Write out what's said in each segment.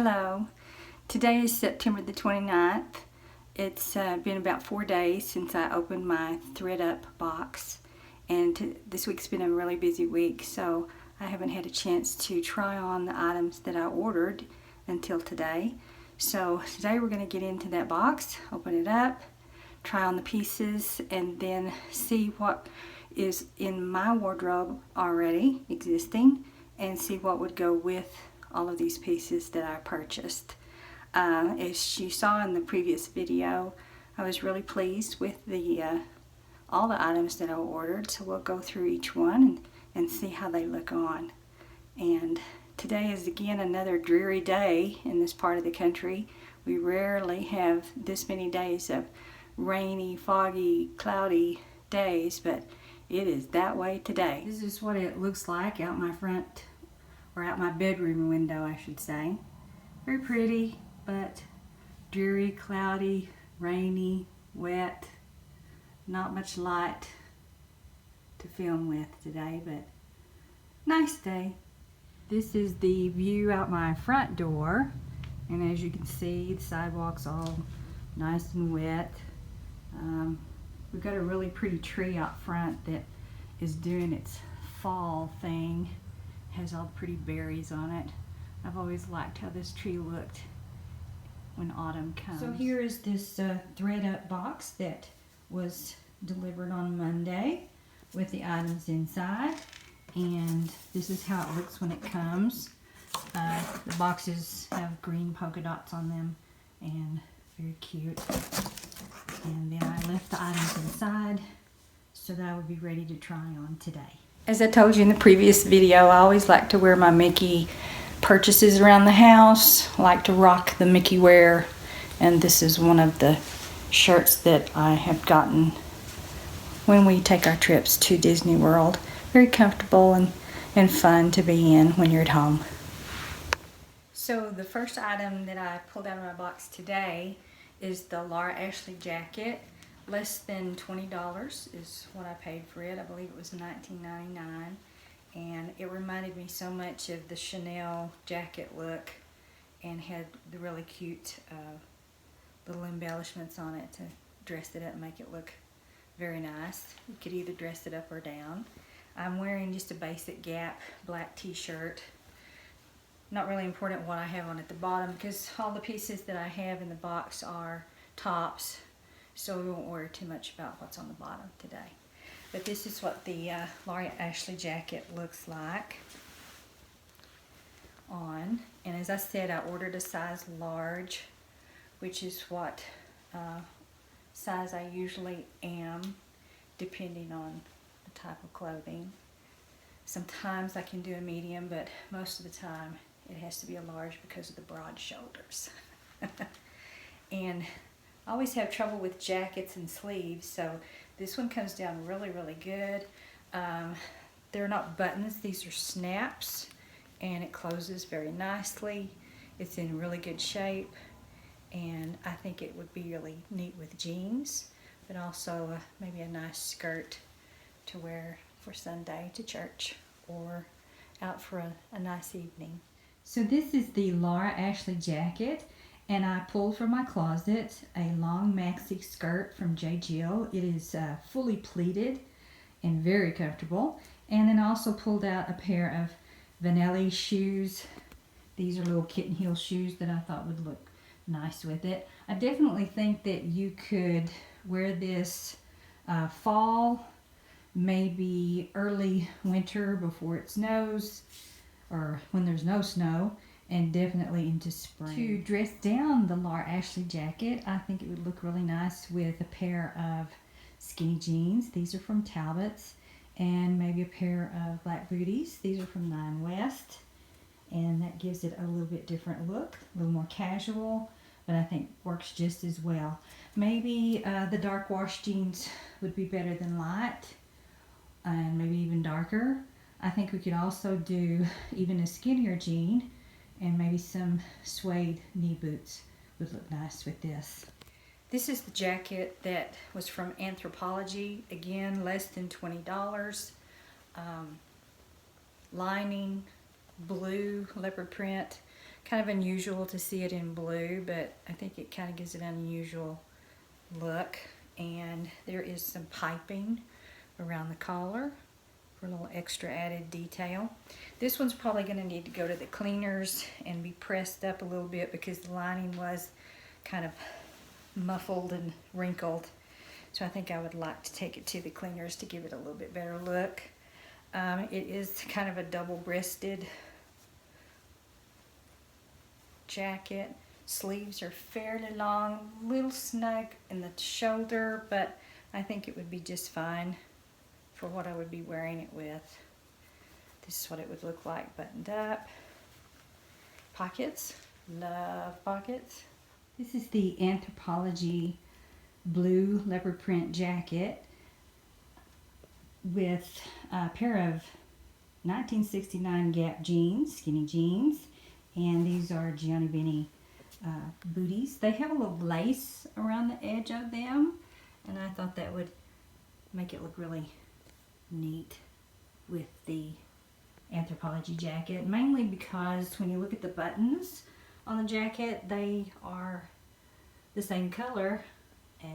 Hello, today is September the 29th. It's been about 4 days since I opened my thredUP box, and this week's been a really busy week, so I haven't had a chance to try on the items that I ordered until today. So today we're going to get into that box, open it up, try on the pieces, and then see what is in my wardrobe already existing and see what would go with all of these pieces that I purchased. As you saw in the previous video, I was really pleased with all the items that I ordered, so we'll go through each one and see how they look on. And today is again another dreary day in this part of the country. We rarely have this many days of rainy, foggy, cloudy days, but it is that way today. This is what it looks like out my front, or out my bedroom window, I should say. Very pretty, but dreary, cloudy, rainy, wet. Not much light to film with today, but nice day. This is the view out my front door, and as you can see, the sidewalk's all nice and wet. We've got a really pretty tree out front that is doing its fall thing. Has all pretty berries on it. I've always liked how this tree looked when autumn comes. So here is this thredUP box that was delivered on Monday with the items inside, and this is how it looks when it comes. The boxes have green polka dots on them and very cute. And then I left the items inside so that I would be ready to try on today. As I told you in the previous video, I always like to wear my Mickey purchases around the house. I like to rock the Mickey wear, and this is one of the shirts that I have gotten when we take our trips to Disney World. Very comfortable and fun to be in when you're at home. So the first item that I pulled out of my box today is the Lora Ashley jacket. Less than $20 is what I paid for it. I believe it was $19.99, and it reminded me so much of the Chanel jacket look and had the really cute little embellishments on it to dress it up and make it look very nice. You could either dress it up or down. I'm wearing just a basic Gap black t-shirt. Not really important what I have on at the bottom because all the pieces that I have in the box are tops, so we won't worry too much about what's on the bottom today. But this is what the Lora Ashley jacket looks like on. And as I said, I ordered a size large, which is what size I usually am, depending on the type of clothing. Sometimes I can do a medium, but most of the time it has to be a large because of the broad shoulders. And I always have trouble with jackets and sleeves, so this one comes down really, really good. They're not buttons, these are snaps, and it closes very nicely. It's in really good shape, and I think it would be really neat with jeans, but also maybe a nice skirt to wear for Sunday to church or out for a nice evening. So this is the Lora Ashley jacket. And I pulled from my closet a long maxi skirt from J. Jill. It is fully pleated and very comfortable. And then I also pulled out a pair of vanilla shoes. These are little kitten heel shoes that I thought would look nice with it. I definitely think that you could wear this fall, maybe early winter before it snows, or when there's no snow, and definitely into spring. To dress down the Lora Ashley jacket, I think it would look really nice with a pair of skinny jeans. These are from Talbot's, and maybe a pair of black booties. These are from Nine West, and that gives it a little bit different look, a little more casual, but I think works just as well. Maybe the dark wash jeans would be better than light, and maybe even darker. I think we could also do even a skinnier jean, and maybe some suede knee boots would look nice with this. This is the jacket that was from Anthropologie. Again, less than $20. Lining, blue leopard print. kind of unusual to see it in blue, but I think it kind of gives it an unusual look. And there is some piping around the collar for a little extra added detail. This one's probably going to need to go to the cleaners and be pressed up a little bit because the lining was kind of muffled and wrinkled. So I think I would like to take it to the cleaners to give it a little bit better look. It is kind of a double-breasted jacket. Sleeves are fairly long, little snug in the shoulder, but I think it would be just fine for what I would be wearing it with. This is what it would look like buttoned up. Pockets, love pockets. This is the Anthropologie blue leopard print jacket with a pair of 1969 Gap jeans, skinny jeans, and these are Gianni Bini booties. They have a little lace around the edge of them, and I thought that would make it look really neat with the Anthropologie jacket, mainly because when you look at the buttons on the jacket, they are the same color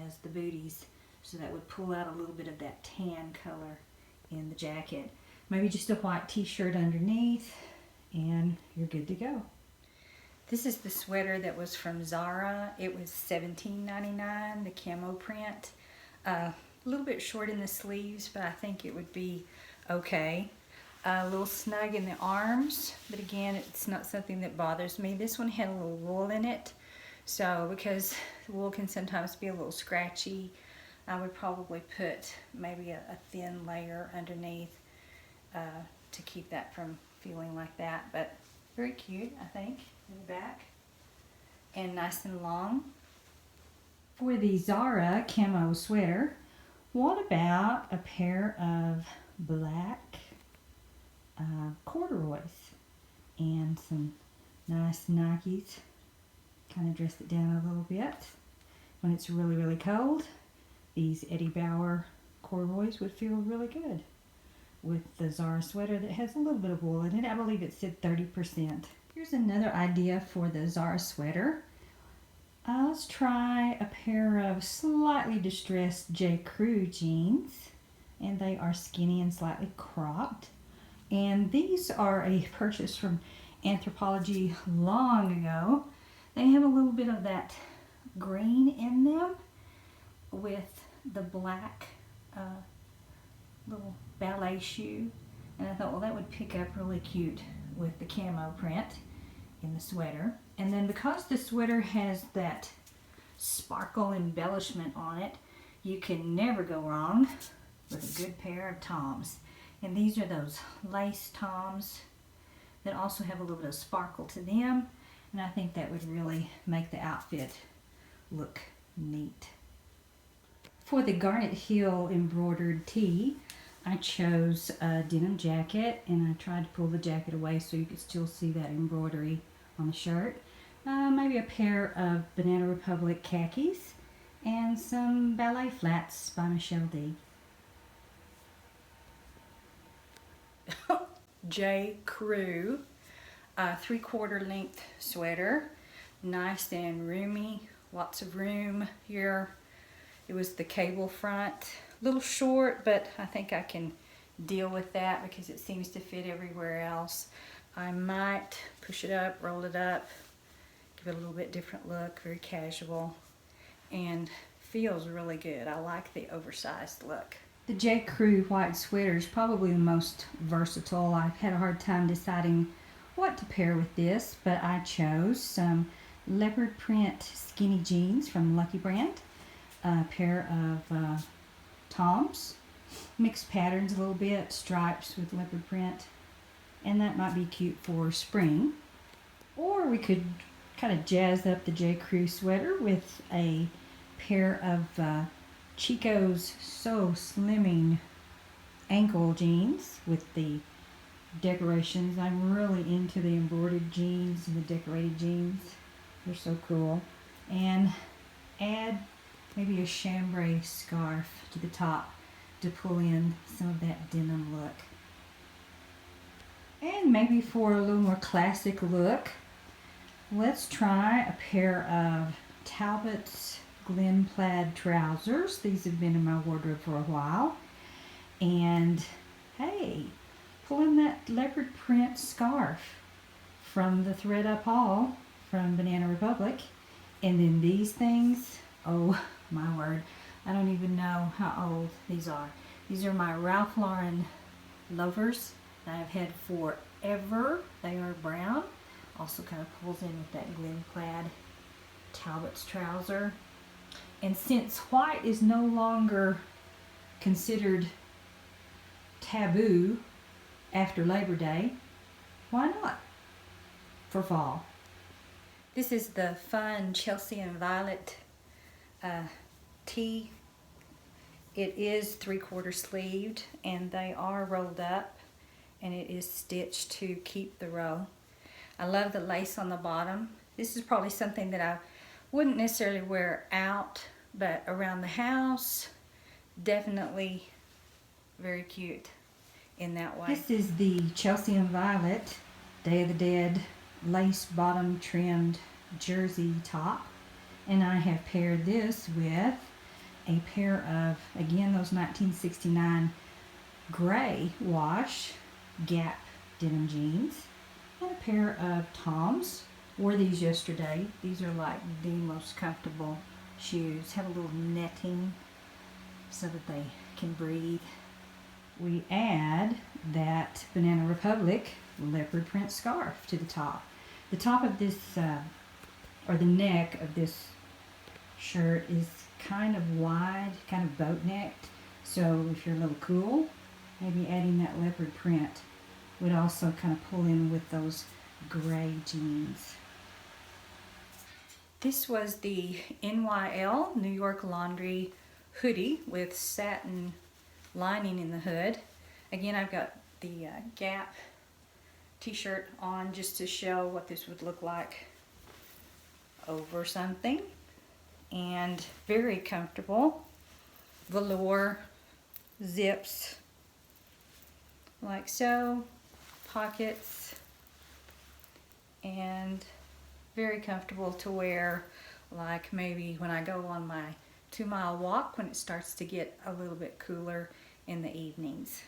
as the booties, so that would pull out a little bit of that tan color in the jacket. Maybe just a white t-shirt underneath and you're good to go. This is the sweater that was from Zara. It was $17.99, the camo print. A little bit short in the sleeves, but I think it would be okay. A little snug in the arms, but again, it's not something that bothers me. This one had a little wool in it, so because the wool can sometimes be a little scratchy, I would probably put maybe a thin layer underneath to keep that from feeling like that. But very cute, I think, in the back, and nice and long. For the Zara camo sweater, what about a pair of black corduroys and some nice Nikes? Kind of dress it down a little bit. When it's really, really cold, these Eddie Bauer corduroys would feel really good with the Zara sweater that has a little bit of wool in it. I believe it said 30%. Here's another idea for the Zara sweater. Let's try a pair of slightly distressed jcrew jeans, and they are skinny and slightly cropped. And these are a purchase from Anthropologie long ago. They have a little bit of that green in them with the black little ballet shoe, and I thought, well, that would pick up really cute with the camo print in the sweater. And then because the sweater has that sparkle embellishment on it, you can never go wrong with a good pair of Toms. And these are those lace Toms that also have a little bit of sparkle to them, and I think that would really make the outfit look neat. For the garnet heel embroidered tee, I chose a denim jacket, and I tried to pull the jacket away so you could still see that embroidery on the shirt. Maybe a pair of Banana Republic khakis and some ballet flats by Michelle D. jcrew, 3/4 length sweater, nice and roomy, lots of room here. It was the cable front, a little short, but I think I can deal with that because it seems to fit everywhere else. I might push it up, roll it up, give it a little bit different look, very casual, and feels really good. I like the oversized look. The jcrew white sweater is probably the most versatile. I've had a hard time deciding what to pair with this, but I chose some leopard print skinny jeans from Lucky Brand, a pair of Toms, mixed patterns a little bit, stripes with leopard print, and that might be cute for spring. Or we could kind of jazz up the jcrew sweater with a pair of Chico's So Slimming ankle jeans with the decorations. I'm really into the embroidered jeans and the decorated jeans. They're so cool. And add maybe a chambray scarf to the top to pull in some of that denim look. And maybe for a little more classic look, Let's try a pair of Talbot's Glen Plaid trousers. These have been in my wardrobe for a while. And hey, pull in that leopard print scarf from the thredUP haul from Banana Republic. And then these things, oh my word, I don't even know how old these are. These are my Ralph Lauren loafers that I've had forever. They are brown. Also kind of pulls in with that Glen Plaid Talbot's trouser. And since white is no longer considered taboo after Labor Day, why not for fall? This is the fun Chelsea and Violet tee. It is 3/4 sleeved and they are rolled up, and it is stitched to keep the row. I love the lace on the bottom. This is probably something that I wouldn't necessarily wear out, but around the house, definitely very cute in that way. This is the Chelsea and Violet Day of the Dead lace bottom trimmed jersey top, and I have paired this with a pair of, again, those 1969 gray wash Gap denim jeans, and a pair of Toms. Wore these yesterday. These are like the most comfortable shoes. Have a little netting so that they can breathe. We add that Banana Republic leopard print scarf to the top. The top of this, or the neck of this shirt is kind of wide, kind of boat necked. So if you're a little cool, maybe adding that leopard print would also kind of pull in with those gray jeans. This was the NYL New York Laundry hoodie with satin lining in the hood. Again, I've got the Gap t-shirt on just to show what this would look like over something. And very comfortable. Velour zips like so, pockets, and very comfortable to wear, like maybe when I go on my 2-mile walk when it starts to get a little bit cooler in the evenings.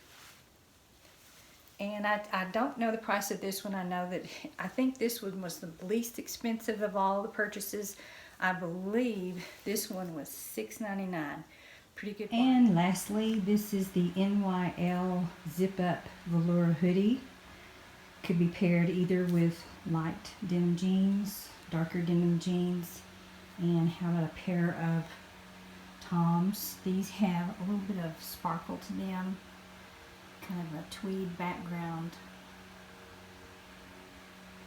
And I don't know the price of this one. I think this one was the least expensive of all the purchases. I believe this one was $6.99. Pretty good quality. And lastly, this is the NYL Zip Up Velour hoodie. Could be paired either with light denim jeans, darker denim jeans, and how about a pair of Toms. These have a little bit of sparkle to them, kind of a tweed background,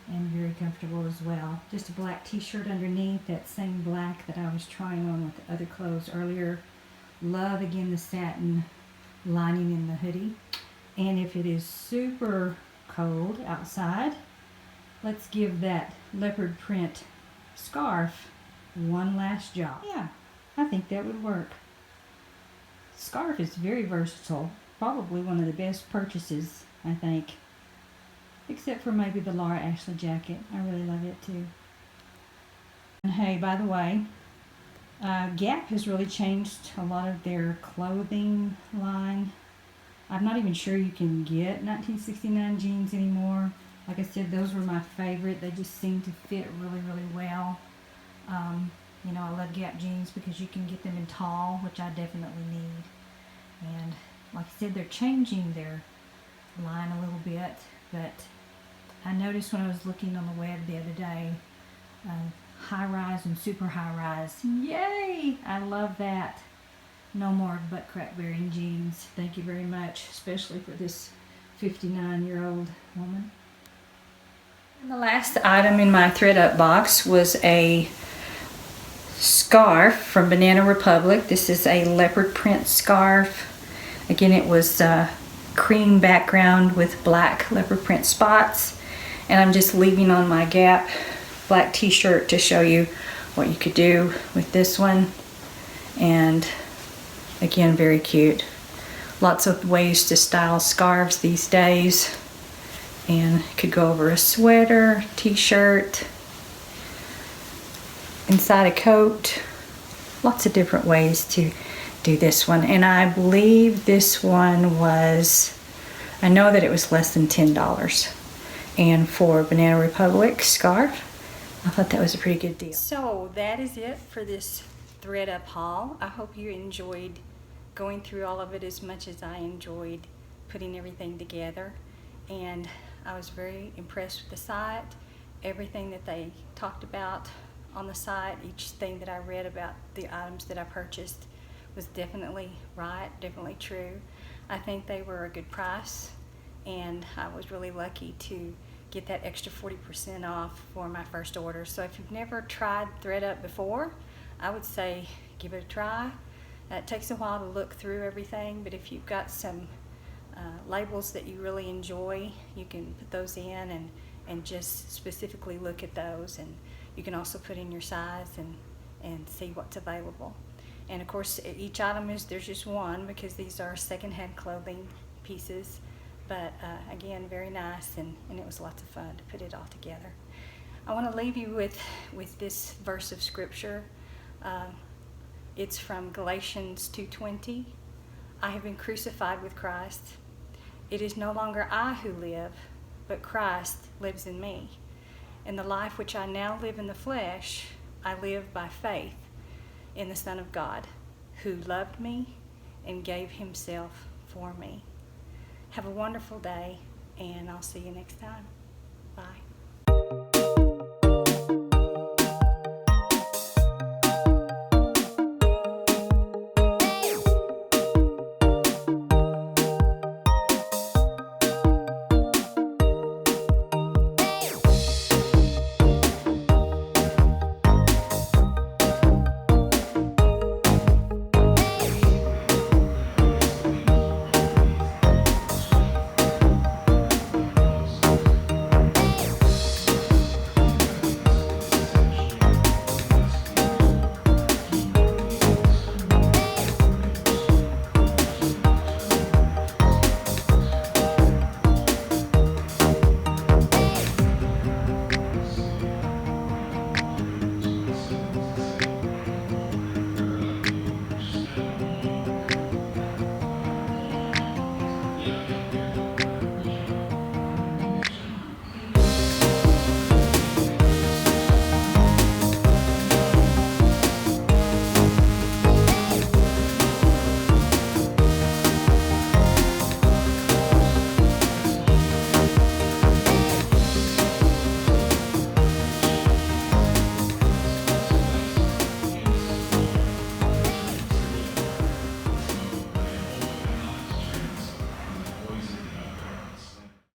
and very comfortable as well. Just a black t-shirt underneath, that same black that I was trying on with the other clothes earlier. Love, again, the satin lining in the hoodie. And if it is super cold outside, let's give that leopard print scarf one last job. Yeah, I think that would work. Scarf is very versatile. Probably one of the best purchases, I think. Except for maybe the Laura Ashley jacket. I really love it too. And hey, by the way, Gap has really changed a lot of their clothing line. I'm not even sure you can get 1969 jeans anymore. Like I said, those were my favorite. They just seem to fit really, really well. You know, I love Gap jeans because you can get them in tall, which I definitely need. And like I said, they're changing their line a little bit, but I noticed when I was looking on the web the other day, high rise and super high rise. Yay! I love that. No more butt crack bearing jeans. Thank you very much, especially for this 59-year-old woman. And the last item in my thredUP box was a scarf from Banana Republic. This is a leopard print scarf. Again, it was cream background with black leopard print spots. And I'm just leaving on my Gap black t-shirt to show you what you could do with this one. And again, very cute. Lots of ways to style scarves these days. And could go over a sweater, t-shirt, inside a coat. Lots of different ways to do this one. And I believe this one was, I know that it was less than $10. And for Banana Republic scarf, I thought that was a pretty good deal. So that is it for this thredUP haul. I hope you enjoyed going through all of it as much as I enjoyed putting everything together. And I was very impressed with the site. Everything that they talked about on the site, each thing that I read about the items that I purchased was definitely right, definitely true. I think they were a good price, and I was really lucky to get that extra 40% off for my first order. So if you've never tried thredUP before, I would say give it a try. It takes a while to look through everything, but if you've got some labels that you really enjoy, you can put those in and just specifically look at those, and you can also put in your size and see what's available. And of course, each item there's just one, because these are secondhand clothing pieces. But again, very nice, and it was lots of fun to put it all together. I want to leave you with this verse of scripture. It's from Galatians 2:20. I have been crucified with Christ. It is no longer I who live, but Christ lives in me. In the life which I now live in the flesh, I live by faith in the Son of God, who loved me and gave himself for me. Have a wonderful day, and I'll see you next time. Bye.